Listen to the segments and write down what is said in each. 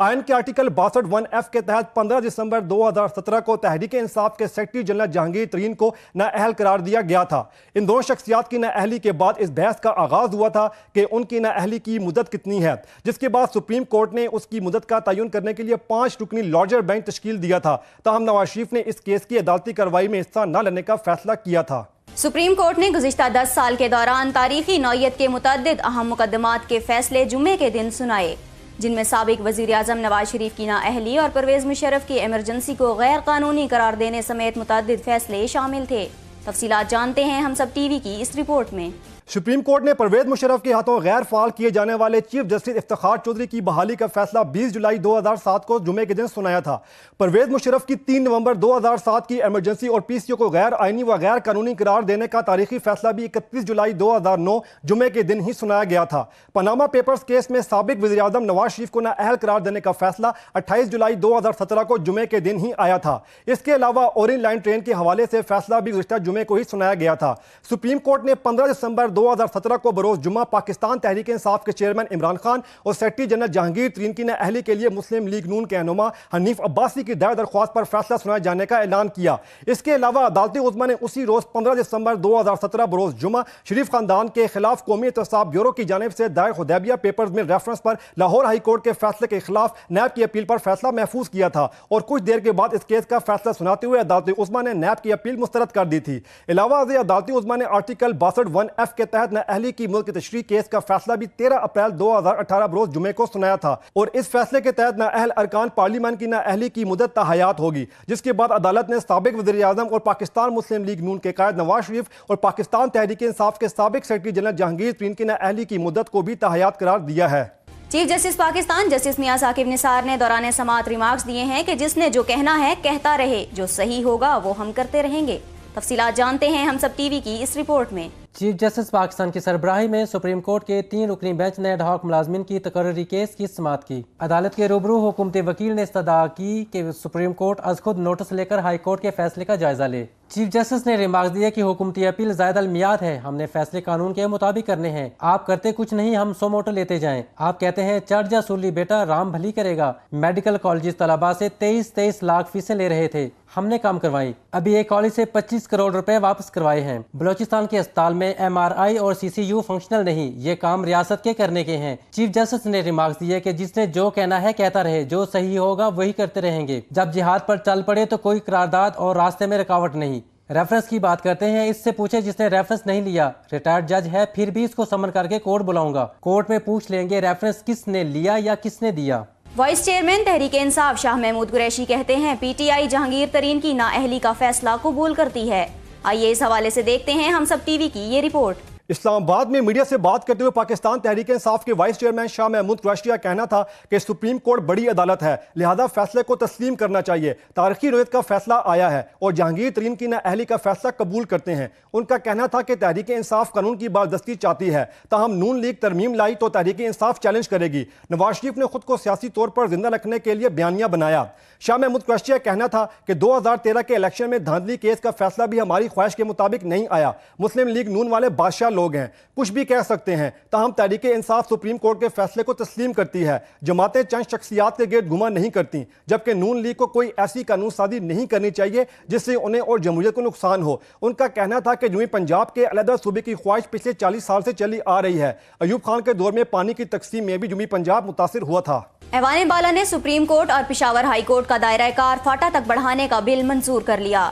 آئین کے article 62(1)(f) کے تحت 15 دسمبر 2017 کو تحریک انصاف کے سیکرٹری جنرل جہانگیر ترین کو نااہل قرار دیا گیا تھا۔ ان دونوں شخصیات کی نااہلی کے بعد اس بحث کا آغاز ہوا تھا کہ ان کی نااہلی کی مدت کتنی ہے، جس کے بعد سپریم کورٹ نے اس کی مدت کا تعین کرنے کے لیے 5 رکنی لارجر بینچ تشکیل دیا تھا۔ تاہم نواز شریف نے اس کیس کی عدالتی کارروائی میں حصہ نہ لینے کا فیصلہ کیا تھا۔ سپریم کورٹ نے گزشتہ 10 سال کے دوران تاریخی نوعیت کے متعدد اہم مقدمات کے فیصلے جمعے کے دن سنائے، جن میں سابق وزیر اعظم نواز شریف کی نااہلی اور پرویز مشرف کی ایمرجنسی کو غیر قانونی قرار دینے سمیت متعدد فیصلے شامل تھے۔ تفصیلات جانتے ہیں ہم سب ٹی وی کی اس رپورٹ میں۔ سپریم کورٹ نے پرویز مشرف کے ہاتھوں غیر فعال کیے جانے والے چیف جسٹس افتخار چودھری کی بحالی کا فیصلہ 20 جولائی 2007 کو جمعے کے دن سنایا تھا۔ پرویز مشرف کی 3 نومبر 2007 کی ایمرجنسی اور پی سی او کو غیر آئینی و غیر قانونی قرار دینے کا تاریخی فیصلہ بھی 31 جولائی 2009 جمعے کے دن ہی سنایا گیا تھا۔ پاناما پیپرز کیس میں سابق وزیر اعظم نواز شریف کو نااہل قرار دینے کا فیصلہ 28 جولائی 2017 کو جمعے کے دن ہی آیا تھا۔ اس کے علاوہ اورینج لائن ٹرین کے حوالے سے فیصلہ بھی گزشتہ جمعے کو ہی سنایا گیا تھا۔ سپریم کورٹ نے 15 دسمبر 2017 کو بروز جمعہ پاکستان تحریک انصاف کے چیئرمین عمران خان اور سیکرٹری جنرل جہانگیر ترین کی نااہلی کے لیے مسلم لیگ نون کے رہنما حنیف عباسی کی دائر درخواست پر فیصلہ سنائے جانے کا اعلان کیا۔ اس کے علاوہ عدالت عظمیٰ نے اسی روز 15 دسمبر 2017 بروز جمعہ شریف خاندان کے خلاف قومی احتساب بیورو کی جانب سے دائر حدیبیہ پیپرز میں ریفرنس پر لاہور ہائی کورٹ کے فیصلے کے خلاف نیب کی اپیل پر فیصلہ محفوظ کیا تھا اور کچھ دیر کے بعد اس کیس کا فیصلہ سناتے ہوئے عدالت عظمیٰ نے نیب کی اپیل مسترد کر دی تھی۔ علاوہ ازیں عدالت عظمیٰ نے آرٹیکل 62(1)(f) کے تحت نااہلی کی ملک تشریح کیس کا فیصلہ بھی 13 اپریل 2018 بروز جمعے کو سنایا تھا اور اس فیصلے کے تحت نااہل ارکان پارلیمان کی نااہلی کی مدت تا حیات ہوگی، جس کے بعد عدالت نے سابق وزیر اعظم اور پاکستان مسلم لیگ نون کے قائد نواز شریف اور پاکستان تحریک انصاف کے سابق سیکرٹری جنرل جہانگیر ترین کی نااہلی کی مدت کو بھی تا حیات قرار دیا ہے۔ چیف جسٹس پاکستان جسٹس میاں ثاقب نثار نے دوران سماعت ریمارکس دیے ہیں کہ جس نے جو کہنا ہے کہتا رہے، جو صحیح ہوگا وہ ہم کرتے رہیں گے۔ تفصیلات جانتے ہیں ہم سب ٹی وی کی اس رپورٹ میں۔ چیف جسٹس پاکستان کی سربراہی میں سپریم کورٹ کے 3 رکنی بینچ نے ایڈ ہاک ملازمین کی تقرری کیس کی سماعت کی۔ عدالت کے روبرو حکومتی وکیل نے استدعا کی کہ سپریم کورٹ از خود نوٹس لے کر ہائی کورٹ کے فیصلے کا جائزہ لے۔ چیف جسٹس نے ریمارکس دیا کہ حکومتی اپیل زائد المیعاد ہے، ہم نے فیصلے قانون کے مطابق کرنے ہیں، آپ کرتے کچھ نہیں، ہم سو موٹو لیتے جائیں۔ آپ کہتے ہیں چڑھ جا سولی بیٹا، رام بھلی کرے گا۔ میڈیکل کالجز طلباء سے 23 لاکھ فیسیں لے رہے تھے، ہم نے کام کروائی، ابھی ایک کالج سے 25 کروڑ روپے واپس کروائے ہیں۔ بلوچستان کے اسپتال میں MRI اور CCU فنکشنل نہیں، یہ کام ریاست کے کرنے کے ہیں۔ چیف جسٹس نے ریمارکس دیے کہ جس نے جو کہنا ہے کہتا رہے، جو صحیح ہوگا وہی کرتے رہیں گے۔ جب جہاد پر چل پڑے تو کوئی قرارداد اور راستے میں رکاوٹ نہیں۔ ریفرنس کی بات کرتے ہیں، اس سے پوچھے جس نے ریفرنس نہیں لیا، ریٹائرڈ جج ہے، پھر بھی اس کو سمن کر کے کورٹ بلاؤں گا، کورٹ میں پوچھ لیں گے ریفرنس کس نے لیا یا کس نے دیا۔ وائس چیئرمین تحریک انصاف شاہ محمود قریشی کہتے ہیں PTI جہانگیر ترین کی نااہلی کا فیصلہ قبول کرتی ہے۔ آئیے اس حوالے سے دیکھتے ہیں ہم سب ٹی وی کی یہ رپورٹ۔ اسلام آباد میں میڈیا سے بات کرتے ہوئے پاکستان تحریک انصاف کے وائس چیئرمین شاہ محمود قریشی کا کہنا تھا کہ سپریم کورٹ بڑی عدالت ہے، لہذا فیصلے کو تسلیم کرنا چاہیے۔ تاریخی نوعیت کا فیصلہ آیا ہے اور جہانگیر ترین کی نااہلی کا فیصلہ قبول کرتے ہیں۔ ان کا کہنا تھا کہ تحریک انصاف قانون کی بالادستی چاہتی ہے، تاہم نون لیگ ترمیم لائی تو تحریک انصاف چیلنج کرے گی۔ نواز شریف نے خود کو سیاسی طور پر زندہ رکھنے کے لیے بیانیہ بنایا۔ شاہ محمود قریشی کا کہنا تھا کہ 2013 کے الیکشن میں دھاندلی کیس کا فیصلہ بھی ہماری خواہش کے مطابق نہیں آیا۔ مسلم لیگ نون والے بادشاہ لوگ ہیں، کچھ بھی کہہ سکتے ہیں، تاہم تحریک انصاف سپریم کورٹ کے فیصلے کو تسلیم کرتی ہے۔ جماعتیں چند شخصیات کے گرد گھما نہیں کرتی، جبکہ نون لیگ کو کوئی ایسی قانون سازی نہیں کرنی چاہیے جس سے انہیں اور جمہوریت کو نقصان ہو۔ ان کا کہنا تھا کہ جنوبی پنجاب کے علیحدہ صوبے کی خواہش پچھلے 40 سال سے چلی آ رہی ہے۔ ایوب خان کے دور میں پانی کی تقسیم میں بھی جنوبی پنجاب متاثر ہوا تھا۔ ایوان بالا نے سپریم کورٹ اور پشاور ہائی کورٹ کا دائرہ کار فاٹا تک بڑھانے کا بل منظور کر لیا۔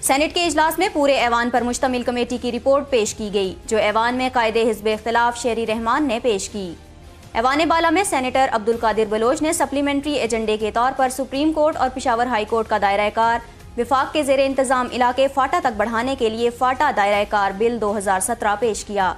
سینٹ کے اجلاس میں پورے ایوان پر مشتمل کمیٹی کی رپورٹ پیش کی گئی، جو ایوان میں قائد حزب اختلاف شہری رحمان نے پیش کی۔ ایوان بالا میں سینیٹر عبدالقادر بلوچ نے سپلیمنٹری ایجنڈے کے طور پر سپریم کورٹ اور پشاور ہائی کورٹ کا دائرہ کار وفاق کے زیر انتظام علاقے فاٹا تک بڑھانے کے لیے فاٹا دائرہ کار بل 2017 پیش کیا،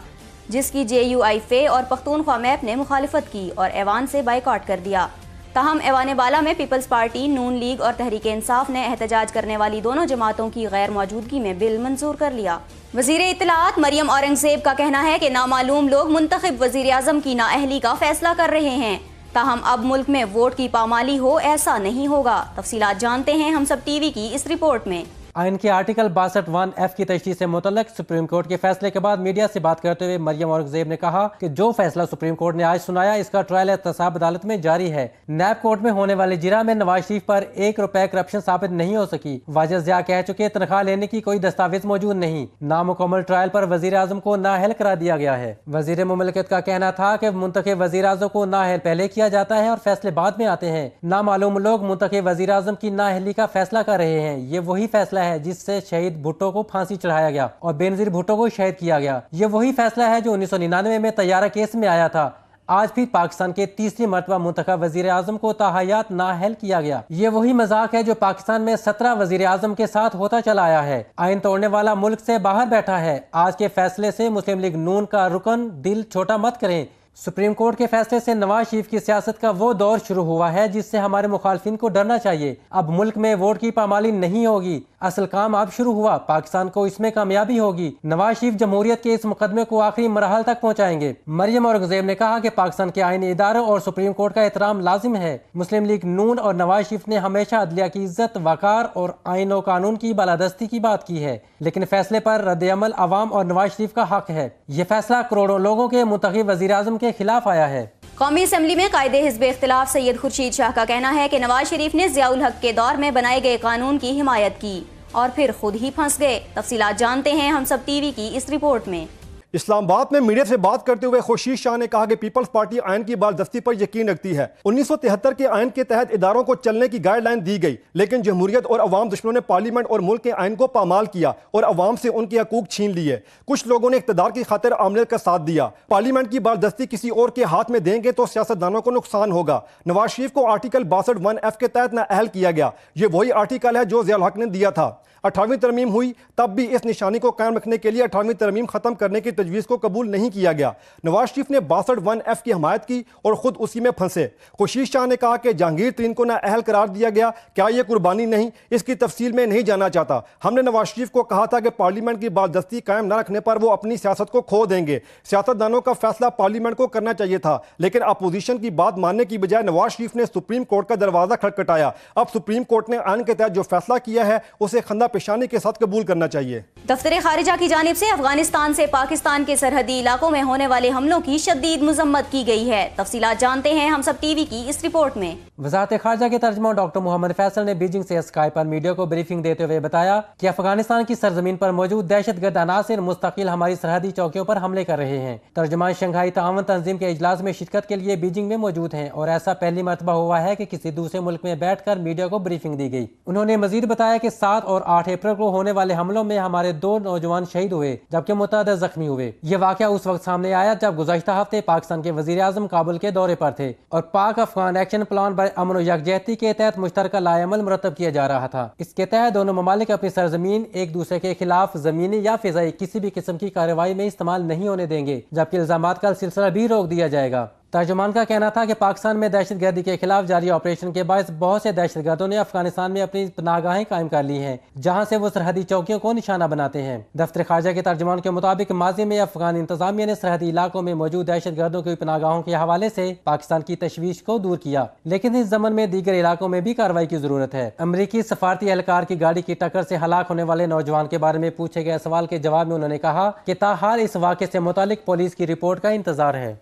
جس کی JUI اور پختونخوا میپ نے مخالفت کی اور ایوان سے بائیکاٹ کر دیا۔ تاہم ایوان بالا میں پیپلز پارٹی، نون لیگ اور تحریک انصاف نے احتجاج کرنے والی دونوں جماعتوں کی غیر موجودگی میں بل منظور کر لیا۔ وزیر اطلاعات مریم اورنگزیب کا کہنا ہے کہ نامعلوم لوگ منتخب وزیر اعظم کی نااہلی کا فیصلہ کر رہے ہیں، تاہم اب ملک میں ووٹ کی پامالی ہو ایسا نہیں ہوگا۔ تفصیلات جانتے ہیں ہم سب ٹی وی کی اس رپورٹ میں۔ آئین کے آرٹیکل 62(1)(f) کی تشریح سے متعلق سپریم کورٹ کے فیصلے کے بعد میڈیا سے بات کرتے ہوئے مریم اورنگزیب نے کہا کہ جو فیصلہ سپریم کورٹ نے آج سنایا اس کا ٹرائل احتساب عدالت میں جاری ہے۔ نیب کورٹ میں ہونے والے جرا میں نواز شریف پر 1 روپے کرپشن ثابت نہیں ہو سکی۔ واجد ضیاء کہہ چکے تنخواہ لینے کی کوئی دستاویز موجود نہیں۔ نامکمل ٹرائل پر وزیر اعظم کو نااہل قرار دیا گیا ہے۔ وزیر مملکت کا کہنا تھا کہ منتخب وزیر اعظم کو نااہل پہلے کیا جاتا ہے اور فیصلے بعد میں آتے ہیں۔ نامعلوم لوگ منتخب وزیر اعظم کی نااہلی کا فیصلہ کر رہے ہیں۔ یہ وہی فیصلہ ہے جس سے شہید بھٹو کو پھانسی چڑھایا گیا اور بینظیر بھٹو کو شہید کیا گیا۔ یہ وہی فیصلہ ہے جو 1999 میں طیارہ کیس میں آیا تھا۔ آج پھر پاکستان کے تیسری مرتبہ منتخب وزیر اعظم کو تاحیات نااہل کیا گیا۔ یہ وہی مذاق ہے جو پاکستان میں 17 وزیر اعظم کے ساتھ ہوتا چلا آیا ہے۔ آئین توڑنے والا ملک سے باہر بیٹھا ہے۔ آج کے فیصلے سے مسلم لیگ نون کا رکن دل چھوٹا مت کریں۔ سپریم کورٹ کے فیصلے سے نواز شریف کی سیاست کا وہ دور شروع ہوا ہے جس سے ہمارے مخالفین کو ڈرنا چاہیے۔ اب ملک میں ووٹ کی پامالی نہیں ہوگی۔ اصل کام اب شروع ہوا۔ پاکستان کو اس میں کامیابی ہوگی۔ نواز شریف جمہوریت کے اس مقدمے کو آخری مراحل تک پہنچائیں گے۔ مریم اورنگزیب نے کہا کہ پاکستان کے آئینی اداروں اور سپریم کورٹ کا احترام لازم ہے۔ مسلم لیگ نون اور نواز شریف نے ہمیشہ عدلیہ کی عزت، وقار اور آئین و قانون کی بالادستی کی بات کی ہے، لیکن فیصلے پر رد عمل عوام اور نواز شریف کا حق ہے۔ یہ فیصلہ کروڑوں لوگوں کے منتخب وزیر اعظم کے خلاف آیا ہے۔ قومی اسمبلی میں قائد حزب اختلاف سید خورشید شاہ کا کہنا ہے کہ نواز شریف نے ضیاء الحق کے دور میں بنائے گئے قانون کی حمایت کی اور پھر خود ہی پھنس گئے۔ تفصیلات جانتے ہیں ہم سب ٹی وی کی اس رپورٹ میں۔ اسلام آباد میں میڈیا سے بات کرتے ہوئے خورشید شاہ نے کہا کہ پیپلز پارٹی آئین کی بالادستی پر یقین رکھتی ہے۔ 1973 کے آئین کے تحت اداروں کو چلنے کی گائیڈ لائن دی گئی، لیکن جمہوریت اور عوام دشمنوں نے پارلیمنٹ اور ملک کے آئین کو پامال کیا اور عوام سے ان کے حقوق چھین لیے۔ کچھ لوگوں نے اقتدار کی خاطر عملیات کا ساتھ دیا۔ پارلیمنٹ کی بالادستی کسی اور کے ہاتھ میں دیں گے تو سیاستدانوں کو نقصان ہوگا۔ نواز شریف کو آرٹیکل 62(1)(f) کے تحت نااہل کیا گیا۔ یہ وہی آرٹیکل ہے جو ضیاء الحق نے دیا تھا۔ 18ویں ترمیم ہوئی تب بھی اس نشانی کو قائم رکھنے کے لیے 18ویں ترمیم ختم کرنے کی تجویز کو قبول نہیں کیا گیا۔ نواز شریف نے 62(1)(f) کی حمایت کی اور خود اسی میں پھنسے۔ خورشید شاہ نے کہا کہ جہانگیر ترین کو نااہل قرار دیا گیا، کیا یہ قربانی نہیں؟ اس کی تفصیل میں نہیں جانا چاہتا۔ ہم نے نواز شریف کو کہا تھا کہ پارلیمنٹ کی بالادستی قائم نہ رکھنے پر وہ اپنی سیاست کو کھو دیں گے۔ سیاستدانوں کا فیصلہ پارلیمنٹ کو کرنا چاہیے تھا، لیکن اپوزیشن کی بات ماننے کی بجائے نواز شریف نے سپریم کورٹ کا دروازہ کھٹکھٹایا۔ اب سپریم کورٹ نے آئین کے تحت جو فیصلہ کیا ہے اسے خندہ پیشانی کے ساتھ قبول کرنا چاہیے۔ دفتر خارجہ کی جانب سے افغانستان سے پاکستان کے سرحدی علاقوں میں ہونے والے حملوں کی شدید مذمت کی گئی ہے۔ تفصیلات جانتے ہیں ہم سب ٹی وی کی اس رپورٹ میں۔ وزارت خارجہ کے ترجمان ڈاکٹر محمد فیصل نے بیجنگ سے اسکائی پر میڈیا کو بریفنگ دیتے ہوئے بتایا کہ افغانستان کی سرزمین پر موجود دہشت گرد عناصر مستقل ہماری سرحدی چوکیوں پر حملے کر رہے ہیں۔ ترجمان شنگھائی تعاون تنظیم کے اجلاس میں شرکت کے لیے بیجنگ میں موجود ہیں اور ایسا پہلی مرتبہ ہوا ہے کہ کسی دوسرے ملک میں بیٹھ کر میڈیا کو بریفنگ دی گئی۔ انہوں نے مزید بتایا کہ 7 اور 8 اپریل کو ہونے والے حملوں میں ہمارے 2 نوجوان شہید ہوئے جبکہ متعدد زخمی ہوئے۔ یہ واقعہ اس وقت سامنے آیا جب گزشتہ ہفتے پاکستان کے وزیر اعظم کابل کے دورے پر تھے اور پاک افغان ایکشن پلان برائے امن و یکجہتی کے تحت مشترکہ لائحہ عمل مرتب کیا جا رہا تھا۔ اس کے تحت دونوں ممالک اپنی سرزمین ایک دوسرے کے خلاف زمینی یا فضائی کسی بھی قسم کی کارروائی میں استعمال نہیں ہونے دیں گے، جبکہ الزامات کا سلسلہ بھی روک دیا جائے گا۔ ترجمان کا کہنا تھا کہ پاکستان میں دہشت گردی کے خلاف جاری آپریشن کے باعث بہت سے دہشت گردوں نے افغانستان میں اپنی پناہ گاہیں قائم کر لی ہیں، جہاں سے وہ سرحدی چوکیوں کو نشانہ بناتے ہیں۔ دفتر خارجہ کے ترجمان کے مطابق ماضی میں افغان انتظامیہ نے سرحدی علاقوں میں موجود دہشت گردوں کی پناہ گاہوں کے حوالے سے پاکستان کی تشویش کو دور کیا، لیکن اس ضمن میں دیگر علاقوں میں بھی کارروائی کی ضرورت ہے۔ امریکی سفارتی اہلکار کی گاڑی کی ٹکر سے ہلاک ہونے والے نوجوان کے بارے میں پوچھے گئے سوال کے جواب میں انہوں نے کہا کہ تاحال اس واقعے سے متعلق پولیس کی رپورٹ کا انتظار ہے۔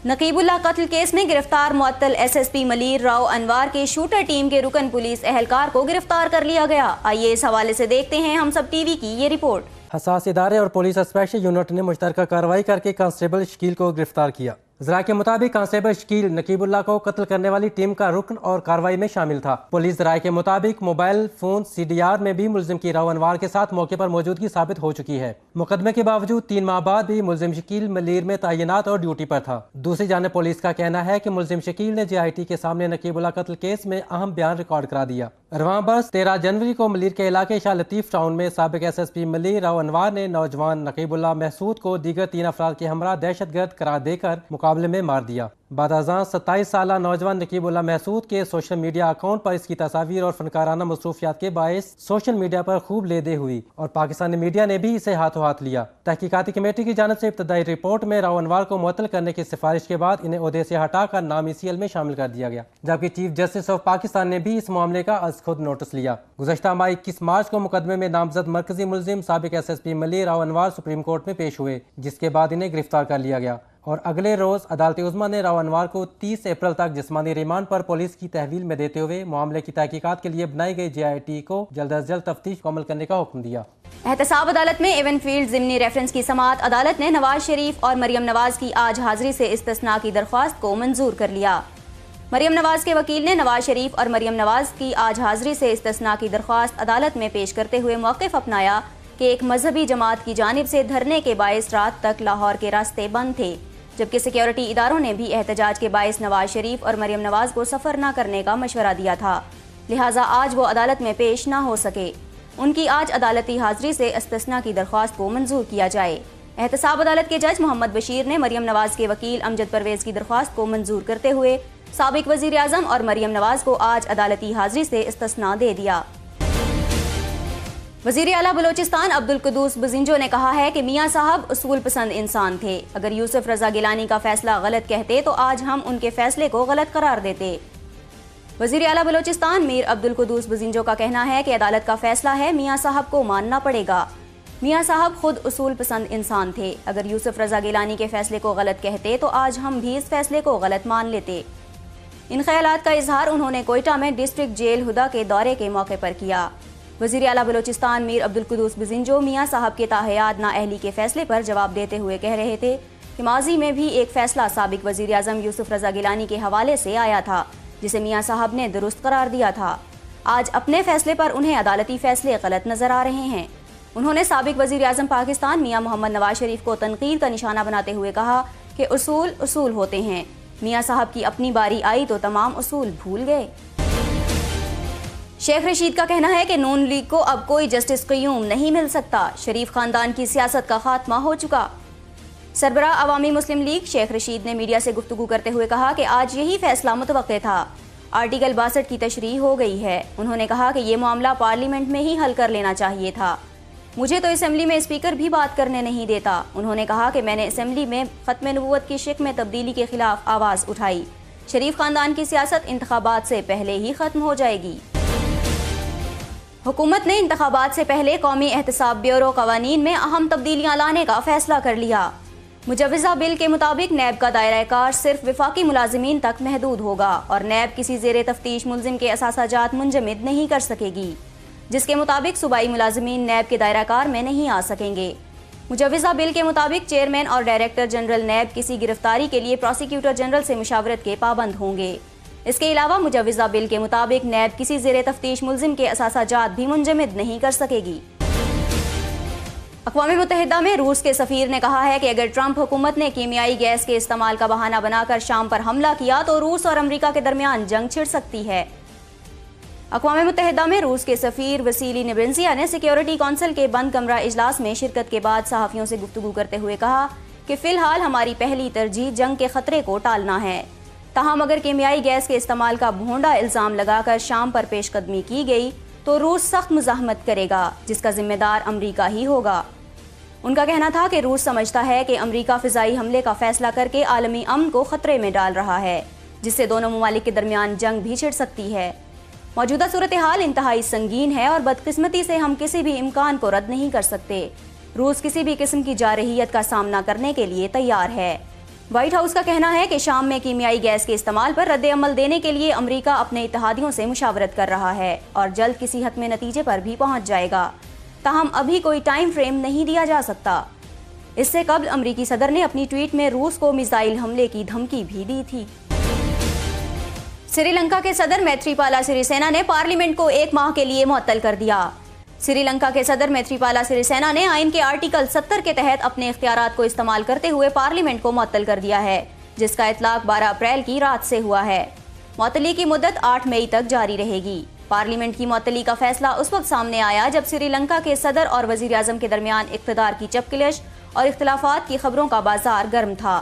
نقیب اللہ قتل کیس میں گرفتار معطل S S P Malir Rao Anwar کے شوٹر ٹیم کے رکن پولیس اہلکار کو گرفتار کر لیا گیا۔ آئیے اس حوالے سے دیکھتے ہیں ہم سب ٹی وی کی یہ رپورٹ۔ حساس ادارے اور پولیس اسپیشل یونٹ نے مشترکہ کارروائی کر کے کانسٹیبل شکیل کو گرفتار کیا۔ ذرائع کے مطابق کانسٹیبل شکیل نقیب اللہ کو قتل کرنے والی ٹیم کا رکن اور کارروائی میں شامل تھا۔ پولیس ذرائع کے مطابق موبائل فون CDR میں بھی ملزم کی راؤ انوار کے ساتھ موقع پر موجودگی ثابت ہو چکی ہے۔ مقدمے کے باوجود 3 ماہ بعد بھی ملزم شکیل ملیر میں تعینات اور ڈیوٹی پر تھا۔ دوسری جانب پولیس کا کہنا ہے کہ ملزم شکیل نے JIT کے سامنے نقیب اللہ قتل کیس میں اہم بیان ریکارڈ کرا دیا۔ رواں برس 13 جنوری کو ملیر کے علاقے شاہ لطیف ٹاؤن میں سابق SSP ملیر راؤ انوار نے نوجوان نقیب اللہ محسود کو دیگر 3 افراد کے ہمراہ دہشت گرد قرار دے کر مقابلے میں مار دیا۔ بعدازاں 27 سالہ نوجوان نقیب اللہ محسود کے سوشل میڈیا اکاؤنٹ پر اس کی تصاویر اور فنکارانہ مصروفیات کے باعث سوشل میڈیا پر خوب لیدے ہوئی اور پاکستانی میڈیا نے بھی اسے ہاتھوں ہاتھ لیا۔ تحقیقاتی کمیٹی کی جانب سے ابتدائی رپورٹ میں راؤ انوار کو معطل کرنے کی سفارش کے بعد انہیں عہدے سے ہٹا کر نامی سی ایل میں شامل کر دیا گیا، جبکہ چیف جسٹس آف پاکستان نے بھی اس معاملے کا از خود نوٹس لیا۔ گزشتہ ماہ 21 مارچ کو مقدمے میں نامزد مرکزی ملزم سابق SSP ملی راؤ انوار سپریم کورٹ میں پیش ہوئے، جس کے بعد انہیں گرفتار کر لیا گیا اور اگلے روز عدالت عظمیٰ نے راؤ انوار کو 30 اپریل تک جسمانی ریمانڈ پر پولیس کی تحویل میں دیتے ہوئے معاملے کی تحقیقات کے لیے بنائی گئی JIT کو جلد از جلد تفتیش کو عمل کرنے کا حکم دیا۔ احتساب عدالت میں ایون فیلڈ ضمنی ریفرنس کی سماعت عدالت نے نواز شریف اور مریم نواز کی آج حاضری سے استثناء کی درخواست کو منظور کر لیا۔ مریم نواز کے وکیل نے نواز شریف اور مریم نواز کی آج حاضری سے استثناء کی درخواست عدالت میں پیش کرتے ہوئے موقف اپنایا کہ ایک مذہبی جماعت کی جانب سے دھرنے کے باعث رات تک لاہور کے راستے بند تھے، جبکہ سیکیورٹی اداروں نے بھی احتجاج کے باعث نواز شریف اور مریم نواز کو سفر نہ کرنے کا مشورہ دیا تھا، لہٰذا آج وہ عدالت میں پیش نہ ہو سکے۔ ان کی آج عدالتی حاضری سے استثناء کی درخواست کو منظور کیا جائے۔ احتساب عدالت کے جج محمد بشیر نے مریم نواز کے وکیل امجد پرویز کی درخواست کو منظور کرتے ہوئے سابق وزیر اعظم اور مریم نواز کو آج عدالتی حاضری سے استثناء دے دیا۔ وزیر اعلیٰ بلوچستان عبدالقدوس بزنجو نے کہا ہے کہ میاں صاحب اصول پسند انسان تھے، اگر یوسف رضا گیلانی کا فیصلہ غلط کہتے تو آج ہم ان کے فیصلے کو غلط قرار دیتے۔ وزیر اعلیٰ بلوچستان میر عبدالقدوس بزنجو کا کہنا ہے کہ عدالت کا فیصلہ ہے، میاں صاحب کو ماننا پڑے گا۔ میاں صاحب خود اصول پسند انسان تھے، اگر یوسف رضا گیلانی کے فیصلے کو غلط کہتے تو آج ہم بھی اس فیصلے کو غلط مان لیتے۔ ان خیالات کا اظہار انہوں نے کوئٹہ میں ڈسٹرکٹ جیل ہدا کے دورے کے موقع پر کیا۔ وزیر اعلیٰ بلوچستان میر عبدالقدوس بزنجو میاں صاحب کے تاحیات نااہلی کے فیصلے پر جواب دیتے ہوئے کہہ رہے تھے کہ ماضی میں بھی ایک فیصلہ سابق وزیر اعظم یوسف رضا گیلانی کے حوالے سے آیا تھا جسے میاں صاحب نے درست قرار دیا تھا، آج اپنے فیصلے پر انہیں عدالتی فیصلے غلط نظر آ رہے ہیں۔ انہوں نے سابق وزیر اعظم پاکستان میاں محمد نواز شریف کو تنقید کا نشانہ بناتے ہوئے کہا کہ اصول اصول ہوتے ہیں، میاں صاحب کی اپنی باری آئی تو تمام اصول بھول گئے۔ شیخ رشید کا کہنا ہے کہ نون لیگ کو اب کوئی جسٹس قیوم نہیں مل سکتا، شریف خاندان کی سیاست کا خاتمہ ہو چکا۔ سربراہ عوامی مسلم لیگ شیخ رشید نے میڈیا سے گفتگو کرتے ہوئے کہا کہ آج یہی فیصلہ متوقع تھا، آرٹیکل 62 کی تشریح ہو گئی ہے۔ انہوں نے کہا کہ یہ معاملہ پارلیمنٹ میں ہی حل کر لینا چاہیے تھا، مجھے تو اسمبلی میں اسپیکر بھی بات کرنے نہیں دیتا۔ انہوں نے کہا کہ میں نے اسمبلی میں ختم نبوت کی شک میں تبدیلی کے خلاف آواز اٹھائی، شریف خاندان کی سیاست انتخابات سے پہلے ہی ختم ہو جائے گی۔ حکومت نے انتخابات سے پہلے قومی احتساب بیورو قوانین میں اہم تبدیلیاں لانے کا فیصلہ کر لیا۔ مجوزہ بل کے مطابق نیب کا دائرہ کار صرف وفاقی ملازمین تک محدود ہوگا اور نیب کسی زیر تفتیش ملزم کے اثاثہ جات منجمد نہیں کر سکے گی، جس کے مطابق صوبائی ملازمین نیب کے دائرہ کار میں نہیں آ سکیں گے۔ مجوزہ بل کے مطابق چیئرمین اور ڈائریکٹر جنرل نیب کسی گرفتاری کے لیے پروسیکیوٹر جنرل سے مشاورت کے پابند ہوں گے۔ اس کے علاوہ مجوزہ بل کے مطابق نیب کسی زیر تفتیش ملزم کے اثاثہ جات بھی منجمد نہیں کر سکے گی۔ اقوام متحدہ میں روس کے سفیر نے کہا ہے کہ اگر ٹرمپ حکومت نے کیمیائی گیس کے استعمال کا بہانہ بنا کر شام پر حملہ کیا تو روس اور امریکہ کے درمیان جنگ چھڑ سکتی ہے۔ اقوام متحدہ میں روس کے سفیر وسیلی نیبنزیا نے سیکیورٹی کونسل کے بند کمرہ اجلاس میں شرکت کے بعد صحافیوں سے گفتگو کرتے ہوئے کہا کہ فی الحال ہماری پہلی ترجیح جنگ کے خطرے کو ٹالنا ہے، تاہم اگر کیمیائی گیس کے استعمال کا بھونڈا الزام لگا کر شام پر پیش قدمی کی گئی تو روس سخت مزاحمت کرے گا، جس کا ذمہ دار امریکہ ہی ہوگا۔ ان کا کہنا تھا کہ روس سمجھتا ہے کہ امریکہ فضائی حملے کا فیصلہ کر کے عالمی امن کو خطرے میں ڈال رہا ہے، جس سے دونوں ممالک کے درمیان جنگ بھی چھڑ سکتی ہے۔ موجودہ صورتحال انتہائی سنگین ہے اور بدقسمتی سے ہم کسی بھی امکان کو رد نہیں کر سکتے۔ روس کسی بھی قسم کی جارحیت کا سامنا کرنے کے لیے تیار ہے۔ وائٹ ہاؤس کا کہنا ہے کہ شام میں کیمیائی گیس کے استعمال پر رد عمل دینے کے لیے امریکہ اپنے اتحادیوں سے مشاورت کر رہا ہے اور جلد کسی حتمی نتیجے پر بھی پہنچ جائے گا، تاہم ابھی کوئی ٹائم فریم نہیں دیا جا سکتا۔ اس سے قبل امریکی صدر نے اپنی ٹویٹ میں روس کو میزائل حملے کی دھمکی بھی دی تھی۔ سری لنکا کے صدر میتری پالا سری سینا نے پارلیمنٹ کو 1 ماہ کے لیے معطل کر دیا۔ سری لنکا کے صدر میتری پالا سری سینا نے آئین کے آرٹیکل 70 کے تحت اپنے اختیارات کو استعمال کرتے ہوئے پارلیمنٹ کو معطل کر دیا ہے، جس کا اطلاق 12 اپریل کی رات سے ہوا ہے۔ معطلی کی مدت 8 مئی تک جاری رہے گی۔ پارلیمنٹ کی معطلی کا فیصلہ اس وقت سامنے آیا جب سری لنکا کے صدر اور وزیر اعظم کے درمیان اقتدار کی چپکلش اور اختلافات کی خبروں کا بازار گرم تھا۔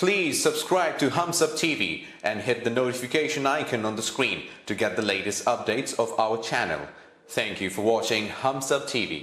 Please subscribe to Humsab TV and hit the notification icon on the screen to get the latest updates of our channel. Thank you for watching Humsab TV.